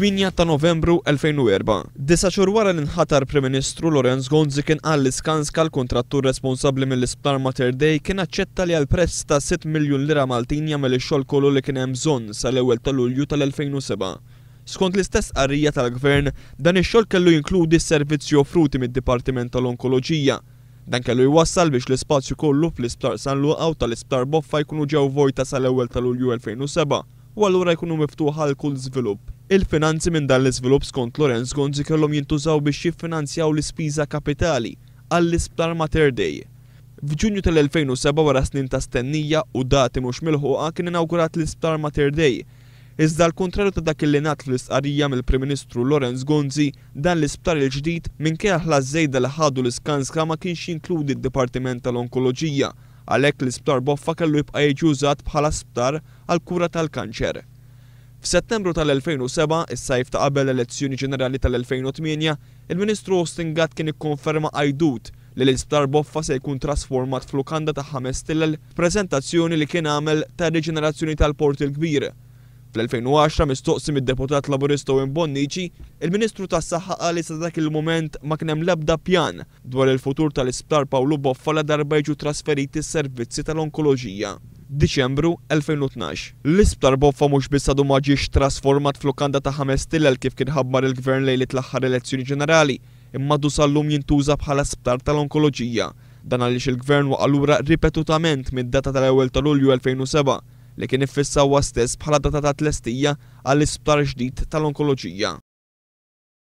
8 ta' Novembru 2004. 9 xhur wara li nħatar Prim Ministru Lorenz Gonzi kien qal li Skanska l-kontrattur responsabbli mill-Isptar Mater Dei kien aċċetta li għal prezz ta' 6 miljun lira Maltin jagħmel ix-xogħol kollu li kien hemm bżonn sal-ewwel ta' Lulju tal-2007. Skont l-istess qarrija tal-Gvern, dan ix-xogħol kellu jinkludi s-servizzi offruti mid-Dipartiment tal-Onkoloġija. Dan kellu jwassal biex l-ispazju kollu fl-Isptar San Luqa u tal-Isptar Boffa jkunu ġew vojta sal-ewwel ta' Lulju 2007 u allura jkunu miftuħa għal kull żvilupp. Il-finanzi minn dan l-iżvilupp skont Lorenz Gonzi kellhom jintużaw biex jiffinanzjaw l-ispiża kapitali għall-Isptar Mater Dei. F'Ġunju tal-2007 wara snin ta' stennija u dati mhux milħuqa kien inawgurat l-Isptar Mater Dei. Iżda l-kontrarju ta' dak li ngħat fl-istqarrija mill-Prim Ministru Lorenz Gonzi, dan l-isptar il-ġdid minkejja ħlas żejda li ħadu l-Skanska ma kienx jinkludi d-Dipartiment tal-Onkoloġija, għalhekk l-Isptar Boffa kellu jibqa' jiġi użat bħala sptar għal kura tal-kanċer. F'Settembru tal-2007, is-sajf ta' qabel l-elezzjoni ġenerali tal-2008, il-Ministru Austin Gatt kien ikkonferma għajdut li l-Isptar Boffa se jkun trasformat f'lukanda ta' 5 tilel f'preżentazzjoni li kien għamel ta' riġenerazzjoni tal-Port il-Kbir. Fl-2010 mistoqsi mid-deputat Laburista Wim Bonnici, il-Ministru tas-Saħħa qal li sa dak il-mument ma kien hemm l-ebda pjan dwar il-futur tal-Isptar Pawlu Boffa la darba jiġu trasferiti s-servizzi tal-onkoloġija. Diċembru 2012. L-Isptar Boffa mhux biss għadu ma ġiex trasformat f'lukanda ta' 5 tilel kif kien ħabbar il-Gvern lejlet l-aħħar elezzjoni ġenerali, imma du sal-lum jintuża bħala sptar tal-onkoloġija. Dan għaliex il-Gvern waqalura ripetutament mid-data tal-ewwel ta' Lulju 2007 li kien iffissawa stess bħala data ta' tlestija għall-isptar ġdid tal-onkoloġija.